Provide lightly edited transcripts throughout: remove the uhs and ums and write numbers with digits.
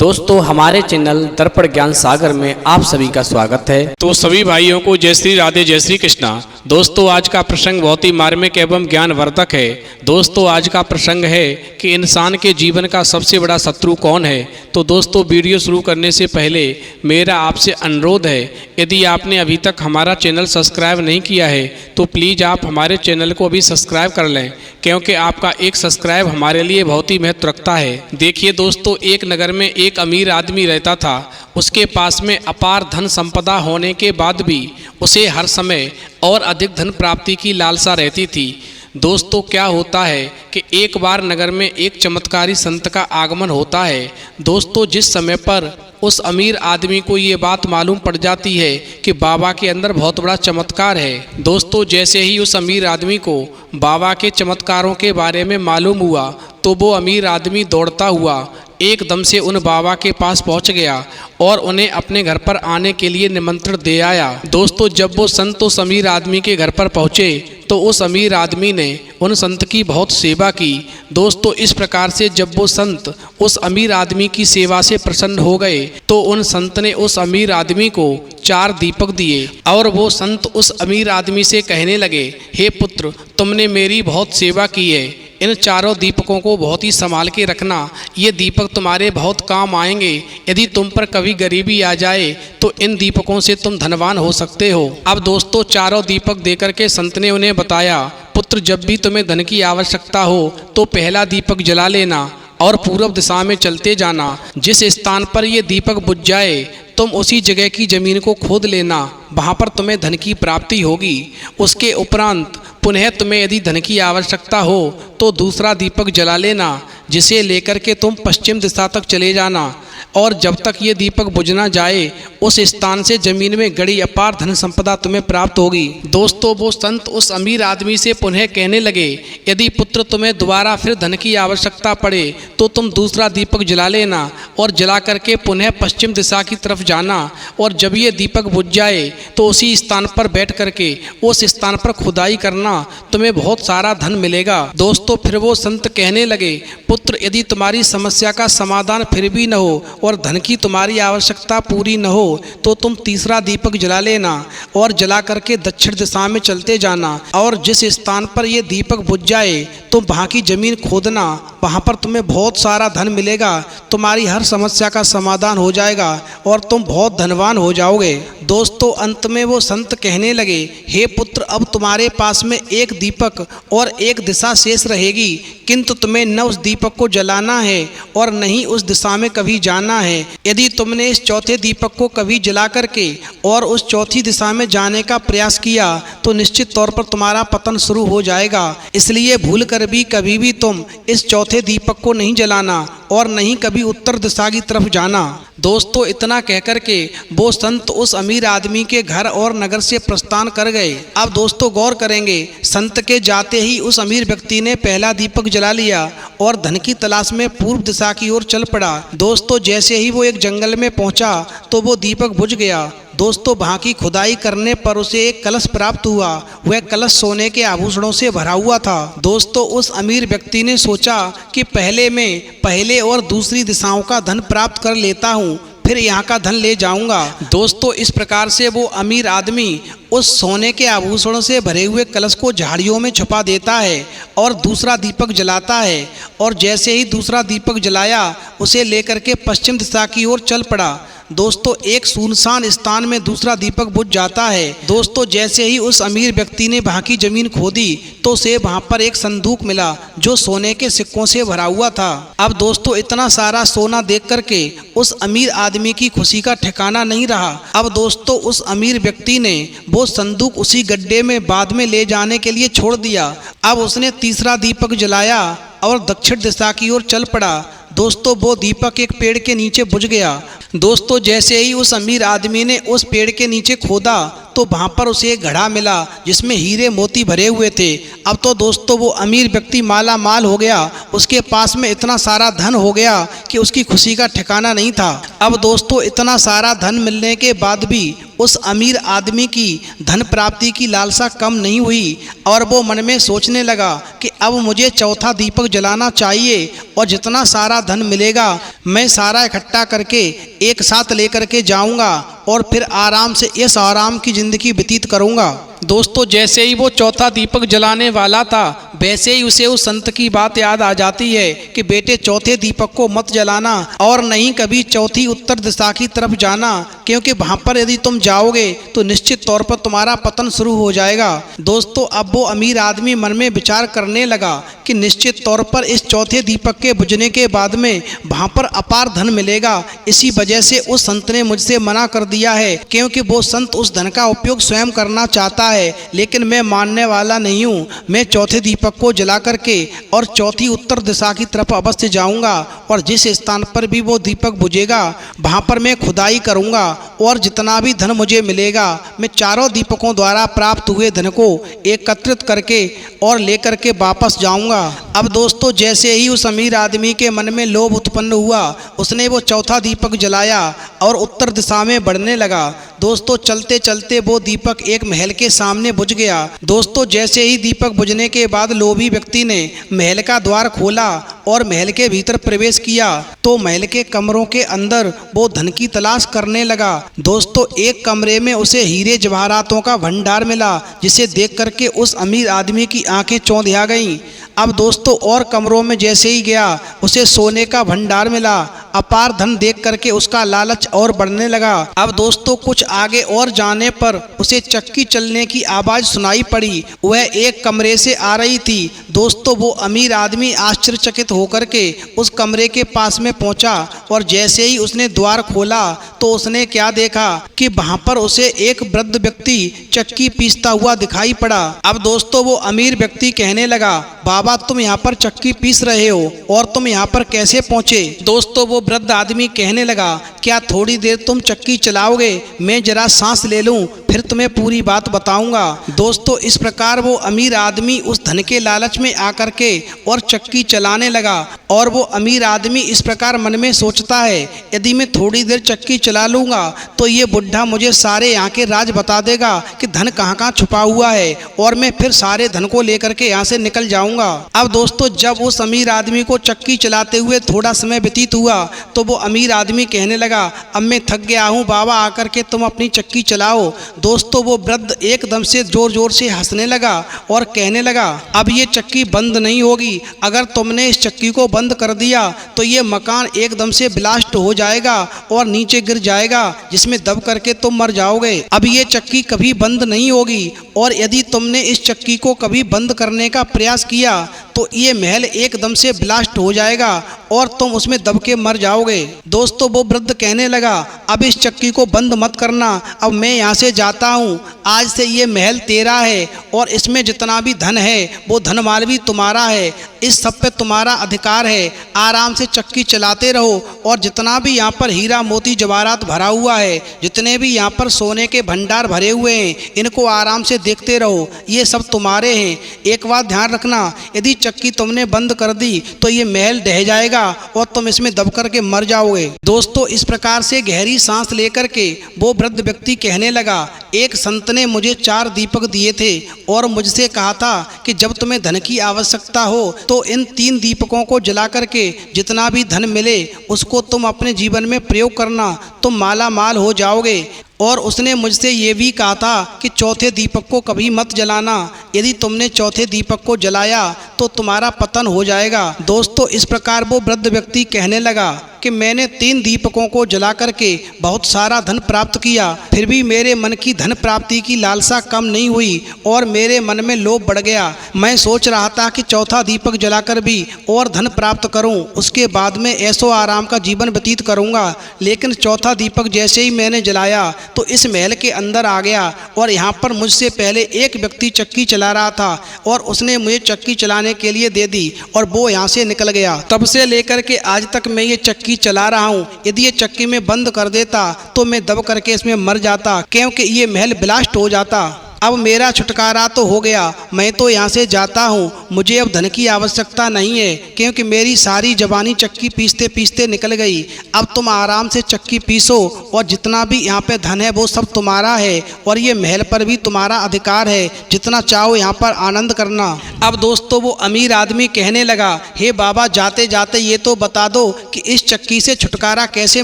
दोस्तों हमारे चैनल दर्पण ज्ञान सागर में आप सभी का स्वागत है। तो सभी भाइयों को जय श्री राधे जय श्री कृष्णा। दोस्तों आज का प्रसंग बहुत ही मार्मिक एवं ज्ञानवर्धक है। दोस्तों आज का प्रसंग है कि इंसान के जीवन का सबसे बड़ा शत्रु कौन है। तो दोस्तों वीडियो शुरू करने से पहले मेरा आपसे अनुरोध है, यदि आपने अभी तक हमारा चैनल सब्सक्राइब नहीं किया है तो प्लीज़ आप हमारे चैनल को अभी सब्सक्राइब कर लें, क्योंकि आपका एक सब्सक्राइब हमारे लिए बहुत ही महत्व रखता है। देखिए दोस्तों, एक नगर में एक अमीर आदमी रहता था। उसके पास में अपार धन संपदा होने के बाद भी उसे हर समय और अधिक धन प्राप्ति की लालसा रहती थी। दोस्तों क्या होता है कि एक बार नगर में एक चमत्कारी संत का आगमन होता है। दोस्तों जिस समय पर उस अमीर आदमी को ये बात मालूम पड़ जाती है कि बाबा के अंदर बहुत बड़ा चमत्कार है। दोस्तों जैसे ही उस अमीर आदमी को बाबा के चमत्कारों के बारे में मालूम हुआ तो वो अमीर आदमी दौड़ता हुआ एकदम से उन बाबा के पास पहुंच गया और उन्हें अपने घर पर आने के लिए निमंत्रण दे आया। दोस्तों जब वो संत उस अमीर आदमी के घर पर पहुंचे तो उस अमीर आदमी ने उन संत की बहुत सेवा की। दोस्तों इस प्रकार से जब वो संत उस अमीर आदमी की सेवा से प्रसन्न हो गए तो उन संत ने उस अमीर आदमी को 4 दीपक दिए और वो संत उस अमीर आदमी से कहने लगे, हे पुत्र, तुमने मेरी बहुत सेवा की है, इन 4 दीपकों को बहुत ही संभाल के रखना। ये दीपक तुम्हारे बहुत काम आएंगे। यदि तुम पर कभी गरीबी आ जाए तो इन दीपकों से तुम धनवान हो सकते हो। अब दोस्तों 4 दीपक देकर के संत ने उन्हें बताया, पुत्र जब भी तुम्हें धन की आवश्यकता हो तो पहला दीपक जला लेना और पूर्व दिशा में चलते जाना। जिस स्थान पर ये दीपक बुझ जाए तुम उसी जगह की जमीन को खोद लेना, वहाँ पर तुम्हें धन की प्राप्ति होगी। उसके उपरांत पुनः तुम्हें यदि धन की आवश्यकता हो तो दूसरा दीपक जला लेना, जिसे लेकर के तुम पश्चिम दिशा तक चले जाना और जब तक ये दीपक बुझ ना जाए उस स्थान से जमीन में गड़ी अपार धन संपदा तुम्हें प्राप्त होगी। दोस्तों वो संत उस अमीर आदमी से पुनः कहने लगे, यदि पुत्र तुम्हें दोबारा फिर धन की आवश्यकता पड़े तो तुम दूसरा दीपक जला लेना और जला करके पुनः पश्चिम दिशा की तरफ जाना और जब ये दीपक बुझ जाए तो उसी स्थान पर बैठ करके उस स्थान पर खुदाई करना, तुम्हें बहुत सारा धन मिलेगा। दोस्तों फिर वो संत कहने लगे, पुत्र यदि तुम्हारी समस्या का समाधान फिर भी न हो और धन की तुम्हारी आवश्यकता पूरी न हो तो तुम तीसरा दीपक जला लेना और जला करके दक्षिण दिशा में चलते जाना और जिस स्थान पर ये दीपक बुझ जाए तुम वहाँ की जमीन खोदना, वहाँ पर तुम्हें बहुत सारा धन मिलेगा, तुम्हारी हर समस्या का समाधान हो जाएगा और तुम बहुत धनवान हो जाओगे। दोस्तों अंत में वो संत कहने लगे, हे पुत्र, अब तुम्हारे पास में एक दीपक और एक दिशा शेष रहेगी, किंतु तुम्हें न उस दीपक को जलाना है और न ही उस दिशा में कभी जाना है। यदि तुमने इस चौथे दीपक को कभी जला करके और उस चौथी दिशा में जाने का प्रयास किया तो निश्चित तौर पर तुम्हारा पतन शुरू हो जाएगा। इसलिए भूल कर भी कभी भी तुम इस चौथे दीपक को नहीं जलाना और नहीं कभी उत्तर दिशा की तरफ जाना। दोस्तों इतना कहकर के वो संत उस अमीर आदमी के घर और नगर से प्रस्थान कर गए। अब दोस्तों गौर करेंगे, संत के जाते ही उस अमीर व्यक्ति ने पहला दीपक जला लिया और धन की तलाश में पूर्व दिशा की ओर चल पड़ा। दोस्तों जैसे ही वो एक जंगल में पहुंचा तो वो दीपक बुझ गया। दोस्तों वहाँ की खुदाई करने पर उसे एक कलश प्राप्त हुआ। वह कलश सोने के आभूषणों से भरा हुआ था। दोस्तों उस अमीर व्यक्ति ने सोचा कि पहले और दूसरी दिशाओं का धन प्राप्त कर लेता हूँ, फिर यहाँ का धन ले जाऊंगा। दोस्तों इस प्रकार से वो अमीर आदमी उस सोने के आभूषणों से भरे हुए कलश को झाड़ियों में छुपा देता है और दूसरा दीपक जलाता है और जैसे ही दूसरा दीपक जलाया उसे लेकर के पश्चिम दिशा की ओर चल पड़ा। दोस्तों एक सुनसान स्थान में दूसरा दीपक बुझ जाता है। दोस्तों जैसे ही उस अमीर व्यक्ति ने वहाँ की जमीन खोदी तो उसे वहाँ पर एक संदूक मिला जो सोने के सिक्कों से भरा हुआ था। अब दोस्तों इतना सारा सोना देख करके उस अमीर आदमी की खुशी का ठिकाना नहीं रहा। अब दोस्तों उस अमीर व्यक्ति ने वो संदूक उसी गड्ढे में बाद में ले जाने के लिए छोड़ दिया। अब उसने तीसरा दीपक जलाया और दक्षिण दिशा की ओर चल पड़ा। दोस्तों वो दीपक एक पेड़ के नीचे बुझ गया। दोस्तों जैसे ही उस अमीर आदमी ने उस पेड़ के नीचे खोदा तो वहाँ पर उसे एक घड़ा मिला जिसमें हीरे मोती भरे हुए थे। अब तो दोस्तों वो अमीर व्यक्ति माला माल हो गया। उसके पास में इतना सारा धन हो गया कि उसकी खुशी का ठिकाना नहीं था। अब दोस्तों इतना सारा धन मिलने के बाद भी उस अमीर आदमी की धन प्राप्ति की लालसा कम नहीं हुई और वो मन में सोचने लगा कि अब मुझे चौथा दीपक जलाना चाहिए और जितना सारा धन मिलेगा मैं सारा इकट्ठा करके एक साथ लेकर के जाऊंगा और फिर आराम से इस आराम की ज़िंदगी व्यतीत करूंगा। दोस्तों जैसे ही वो चौथा दीपक जलाने वाला था वैसे ही उसे उस संत की बात याद आ जाती है कि बेटे चौथे दीपक को मत जलाना और नहीं कभी चौथी उत्तर दिशा की तरफ जाना, क्योंकि वहां पर यदि तुम जाओगे तो निश्चित तौर पर तुम्हारा पतन शुरू हो जाएगा। दोस्तों अब वो अमीर आदमी मन में विचार करने लगा कि निश्चित तौर पर इस चौथे दीपक के बुझने के बाद में वहां पर अपार धन मिलेगा, इसी वजह से उस संत ने मुझसे मना कर दिया है, क्योंकि वो संत उस धन का उपयोग स्वयं करना चाहता है, लेकिन मैं मानने वाला नहीं हूँ। मैं चौथे दीपक को जला करके और चौथी उत्तर दिशा की तरफ अवश्य जाऊंगा और जिस स्थान पर भी वो दीपक बुझेगा वहां पर मैं खुदाई करूंगा और जितना भी धन मुझे मिलेगा मैं चारों दीपकों द्वारा प्राप्त हुए धन को एकत्रित करके और लेकर के वापस जाऊंगा। अब दोस्तों जैसे ही उस अमीर आदमी के मन में लोभ उत्पन्न हुआ उसने वो चौथा दीपक जलाया और उत्तर दिशा में बढ़ने लगा। दोस्तों चलते चलते वो दीपक एक महल के सामने बुझ गया। दोस्तों जैसे ही दीपक बुझने के बाद लोभी व्यक्ति ने महल का द्वार खोला और महल के भीतर प्रवेश किया तो महल के कमरों के अंदर वो धन की तलाश करने लगा। दोस्तों एक कमरे में उसे हीरे जवाहरातों का भंडार मिला, जिसे देख करके उस अमीर आदमी की आंखें चौंधिया गईं। अब दोस्तों और कमरों में जैसे ही गया उसे सोने का भंडार मिला। अपार धन देख करके उसका लालच और बढ़ने लगा। अब दोस्तों कुछ आगे और जाने पर उसे चक्की चलने की आवाज़ सुनाई पड़ी, वह एक कमरे से आ रही थी। दोस्तों वो अमीर आदमी आश्चर्यचकित होकर के उस कमरे के पास में पहुंचा और जैसे ही उसने द्वार खोला तो उसने क्या देखा कि वहां पर उसे एक वृद्ध व्यक्ति चक्की पीसता हुआ दिखाई पड़ा। अब दोस्तों वो अमीर व्यक्ति कहने लगा, बाबा तुम यहाँ पर चक्की पीस रहे हो और तुम यहाँ पर कैसे पहुँचे? दोस्तों वो वृद्ध आदमी कहने लगा, क्या थोड़ी देर तुम चक्की चलाओगे, मैं जरा सांस ले लूं फिर तुम्हें पूरी बात बताऊंगा। दोस्तों इस प्रकार वो अमीर आदमी उस धन के लालच में आकर के और चक्की चलाने लगा और वो अमीर आदमी इस प्रकार मन में सोचता है, यदि मैं थोड़ी देर चक्की चला लूँगा तो ये बुढ़ा मुझे सारे यहाँ के राज बता देगा कि धन कहाँ कहाँ छुपा हुआ है और मैं फिर सारे धन को लेकर के यहाँ से निकल जाऊँगा। अब दोस्तों जब उस अमीर आदमी को चक्की चलाते हुए थोड़ा समय व्यतीत हुआ तो वो अमीर आदमी कहने लगा, अब मैं थक गया हूँ बाबा, आकर के तुम अपनी चक्की चलाओ। दोस्तों वो वृद्ध एकदम से जोर जोर से हंसने लगा और कहने लगा, अब ये चक्की बंद नहीं होगी, अगर तुमने इस चक्की को बंद कर दिया तो ये मकान एकदम से ब्लास्ट हो जाएगा और नीचे गिर जाएगा, जिसमें दब करके तुम मर जाओगे। अब ये चक्की कभी बंद नहीं होगी और यदि तुमने इस चक्की को कभी बंद करने का प्रयास किया तो ये महल एकदम से ब्लास्ट हो जाएगा और तुम उसमें दब के मर जाओगे। दोस्तों वो वृद्ध कहने लगा, अब इस चक्की को बंद मत करना, अब मैं यहाँ से जाता हूँ, आज से ये महल तेरा है और इसमें जितना भी धन है वो धनमाल भी तुम्हारा है, इस सब पे तुम्हारा अधिकार है, आराम से चक्की चलाते रहो और जितना भी यहाँ पर हीरा मोती जवाहरात भरा हुआ है, जितने भी यहाँ पर सोने के भंडार भरे हुए हैं, इनको आराम से देखते रहो, ये सब तुम्हारे हैं। एक बात ध्यान रखना, यदि चक्की तुमने बंद कर दी तो ये महल ढह जाएगा और तुम इसमें दब करके मर जाओगे। दोस्तों इस प्रकार से गहरी सांस लेकर के वो वृद्ध व्यक्ति कहने लगा, एक संत ने मुझे 4 दीपक दिए थे और मुझसे कहा था कि जब तुम्हें धन की आवश्यकता हो तो इन 3 दीपकों को जला करके जितना भी धन मिले उसको तुम अपने जीवन में प्रयोग करना, तुम माला माल हो जाओगे। और उसने मुझसे ये भी कहा था कि चौथे दीपक को कभी मत जलाना, यदि तुमने चौथे दीपक को जलाया तो तुम्हारा पतन हो जाएगा। दोस्तों इस प्रकार वो वृद्ध व्यक्ति कहने लगा कि मैंने 3 दीपकों को जला करके बहुत सारा धन प्राप्त किया, फिर भी मेरे मन की धन प्राप्ति की लालसा कम नहीं हुई और मेरे मन में लोभ बढ़ गया। मैं सोच रहा था कि चौथा दीपक जलाकर भी और धन प्राप्त करूं, उसके बाद में ऐशो आराम का जीवन व्यतीत करूंगा, लेकिन चौथा दीपक जैसे ही मैंने जलाया तो इस महल के अंदर आ गया और यहाँ पर मुझसे पहले एक व्यक्ति चक्की चला रहा था और उसने मुझे चक्की चलाने के लिए दे दी और वो यहाँ से निकल गया। तब से लेकर के आज तक मैं ये चक्की चला रहा हूँ, यदि ये चक्की में बंद कर देता तो मैं दब करके इसमें मर जाता, क्योंकि ये महल ब्लास्ट हो जाता। अब मेरा छुटकारा तो हो गया, मैं तो यहाँ से जाता हूँ। मुझे अब धन की आवश्यकता नहीं है, क्योंकि मेरी सारी जवानी चक्की पीसते पीसते निकल गई। अब तुम आराम से चक्की पीसो, और जितना भी यहाँ पे धन है वो सब तुम्हारा है, और ये महल पर भी तुम्हारा अधिकार है, जितना चाहो यहाँ पर आनंद करना। अब दोस्तों वो अमीर आदमी कहने लगा, हे बाबा, जाते जाते ये तो बता दो कि इस चक्की से छुटकारा कैसे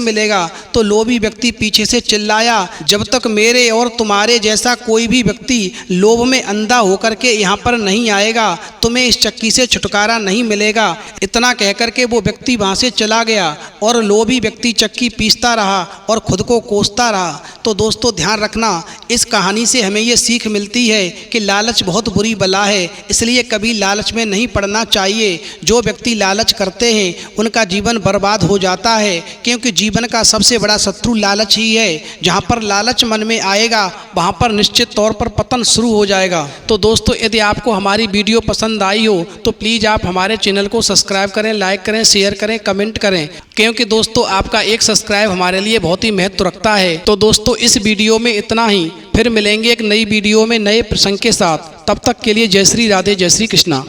मिलेगा। तो लोभी व्यक्ति पीछे से चिल्लाया, जब तक मेरे और तुम्हारे जैसा कोई भी व्यक्ति लोभ में अंधा होकर के यहाँ पर नहीं आएगा, तुम्हें इस चक्की से छुटकारा नहीं मिलेगा। इतना कहकर के वो व्यक्ति वहाँ से चला गया, और लोभी व्यक्ति चक्की पीसता रहा और खुद को कोसता रहा। तो दोस्तों ध्यान रखना, इस कहानी से हमें ये सीख मिलती है कि लालच बहुत बुरी बला है, इसलिए कभी लालच में नहीं पड़ना चाहिए। जो व्यक्ति लालच करते हैं उनका जीवन बर्बाद हो जाता है, क्योंकि जीवन का सबसे बड़ा शत्रु लालच ही है। जहाँ पर लालच मन में आएगा वहाँ पर निश्चित तौर पर पतन शुरू हो जाएगा। तो दोस्तों यदि आपको हमारी वीडियो पसंद आई हो तो प्लीज़ आप हमारे चैनल को सब्सक्राइब करें, लाइक करें, शेयर करें, कमेंट करें, क्योंकि दोस्तों आपका एक सब्सक्राइब हमारे लिए बहुत ही महत्व रखता है। तो दोस्तों इस वीडियो में इतना ही, फिर मिलेंगे एक नई वीडियो में नए प्रसंग के साथ। तब तक के लिए जय श्री राधे, जय श्री कृष्णा।